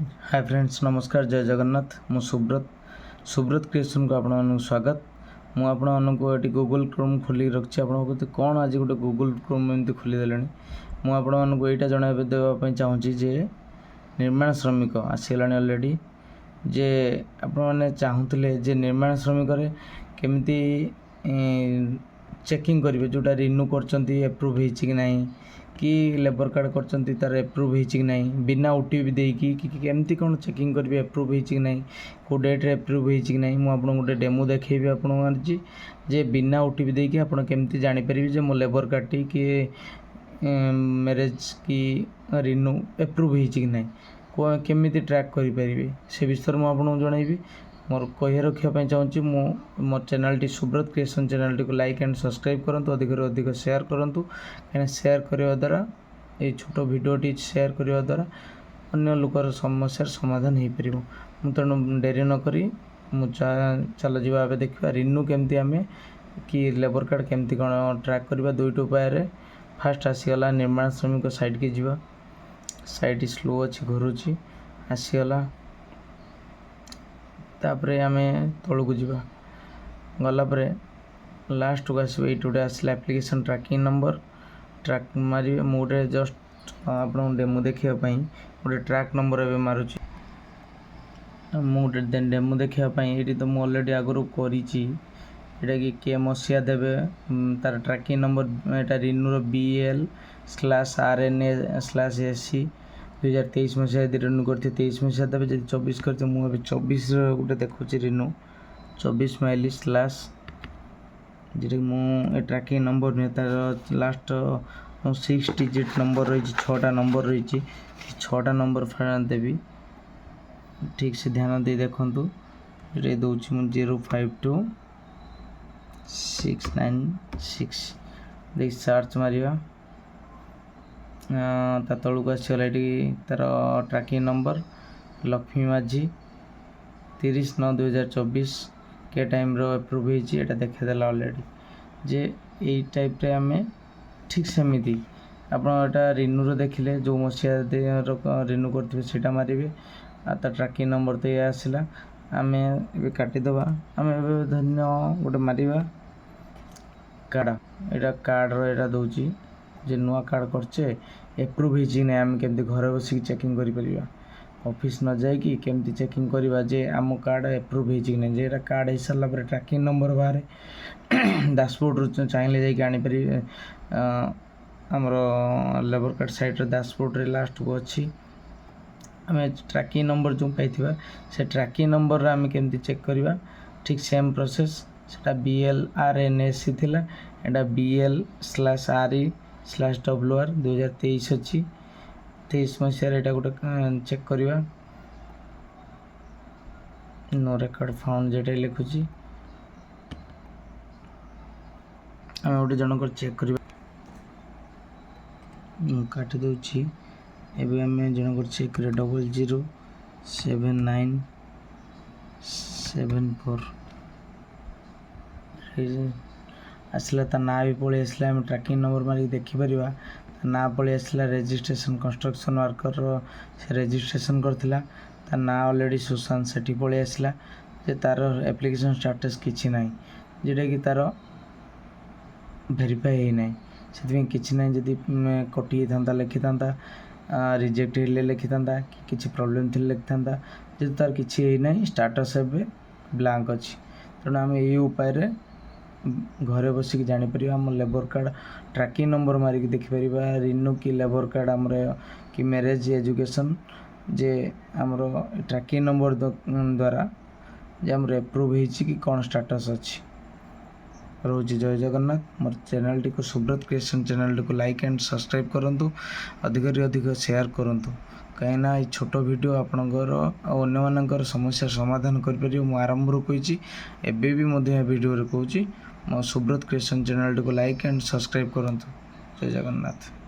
Hi friends नमस्कार जय जगन्नाथ मु सुब्रत क्रिएशन को आपण स्वागत मु आपको गूगल क्रोम खोल रखी आप कौन आज गोटे गूगल क्रोम एमती खोलीदे मु आपको यहाँ जन देवाई चाहूँगी जे निर्माण श्रमिक आसीगला अलरेडी जे आपने चाहूले जे निर्माण श्रमिक केमती चेकिंग करेंगे जोटा रिन्यू करप्रूव हो कि लेबर कार्ड करचंती तार एप्रूव हो कि नहीं बिना ओटीपी देकी कि केमती कौन चेकिंग करेंगे एप्रूव हो कि नहीं को डेट रे एप्रूव हो कि नहीं मुझे गोटे डेमो देखी आपन जे बिना ओटीपी देकी आप केमती जानीपर जे मो लेबर कार्ड टी कि मैरेज कि रिन्यू एप्रूव हो कि नहीं केमी ट्रैक करें से विषय में आपको जनइबी मोर कह रखापी चाहूँगी मो चैनल टी सुब्रत क्रिएशन चैनल टी को लाइक एंड सब्सक्राइब करूँ अधिक शेयर करूँ कहीं शेयर करने द्वारा ये छोट भिडियोटी शेयर करने द्वारा अन्य लोकर समस्या समाधान हो पार तेणु डेरी नक चल जा देखा रिन्यू केमती आम कि लेबर कार्ड केमती कौन ट्रैक करवा दुईट उपाय फास्ट आसीगला निर्माण श्रमिक साइट की जीवा साइट स्लो अच्छी घुरुची आसीगला तापरे आम तलू जा गलापर लास्ट को आसो ये गोटे आसला एप्लिकेशन ट्रैकिंग नंबर ट्रैक मारे मुझे जस्ट आप डेमो देखापी गोटे ट्रैक नंबर ए मारुची मुझे डेमो देखापी ये तो मुझे अलरेडी आगुरी करा कि मसीहा देवे तार ट्रैकिंग नंबर यहाँ रिन्यूर BL/RNA/SC 2023 मसीहा यदि रिन्यू करते 23 मसीहा देवे जब 24 करते मुझे 24 गोटे देखुची रिन्यू 24 माइल स्लाश जी मुझे ट्रैकिंग नंबर नुहे तार लास्ट 6 डिजिट नंबर रही 6टा नंबर रही 6टा नंबर देवी ठीक से ध्यान दे देखूँ ये दूसरी 052696 देख सर्च मारिया ता तलू को आसगला ये तार ट्रैकिंग नंबर लक्ष्मी माझी 30/9/2024 के टाइम रो एप्रूव होटा देखेदेला अलरेडी जे यही टाइप रे आम ठीक सेमती आपटा रिन्यू देखिले जो मसीहा रिन्यू करते मारे आ ट्रैकिंग नंबर तो ये आसला आम ए काटिदेव आम धन्य गोटे मारिबा कार्ड यहाँ कार्ड रा दूची जे नुआ कार्ड करचे एप्रूव हो ना आम केमती घर बसिक चेकिंग कर ऑफिस न जाकि केमती चेकिंग करवा जे आम कार्ड एप्रूव हो कि नहीं जे कार्ड हो सारा पर ट्रैकिंग नंबर बाहर डैशबोर्ड चाहिए जापर आमर लेबर कार्ड साइट डैशबोर्ड रे लास्ट को अच्छी आम ट्रैकिंग नंबर जो पाई से ट्रैकिंग नंबर आम केमती चेक करवा ठीक सेम प्रोसेस सेटा BL/RNA/SC थिला एटा BL/RE/WR 2023 अच्छी 23 मसीह यहाँ गोटे चेक करवा नो रेकर्ड फाउंड जेटा लिखुची आम गोटे जनक चेक करवा काटी दूची एवं आम जनक चेक कर 007974 आसला ता ना भी पलि आसला आम ट्रैकिंग नंबर मारिक देखिपर ना पलि आसला रजिस्ट्रेशन कंस्ट्रक्शन वर्कर से रजिस्ट्रेशन करथिला ता ना ऑलरेडी सुशांत सेठी पलि आसला जे तार एप्लिकेशन स्टेटस किछि नाही जेटा कि तार वेरीफाई है नहीं से किछि नाही जदि कटि था लिखि था रिजेक्ट हेले लिखि था कि किछि प्रॉब्लम थी लिखि था जे तार किछि नहीं स्टेटस एबे ब्लैंक अच्छी तेणु आम यही उपाय घरे बसिक जापर आम लेबर कार्ड ट्रैकिंग नंबर मारिक देखिपर रिन्यू कि लेबर कार्ड आमर कि मैरेज एजुकेशन जे आमर ट्रैकिंग नंबर द्वारा जे आमर एप्रूव हो कि कौन स्टेटस अच्छी रोज जय जगन्नाथ मोर चैनल टी को सुब्रत क्रिएशन चैनल टी को लाइक एंड सब्सक्राइब करूँ अधिक शेयर करूँ कहीं ये छोट वीडियो आपणकर अन्य समस्या समाधान कर आरंभ कही एबे भी वीडियो कहूँ मो सुब्रत क्रिएशन चैनल टी को लाइक एंड सब्सक्राइब करूँ जय जगन्नाथ।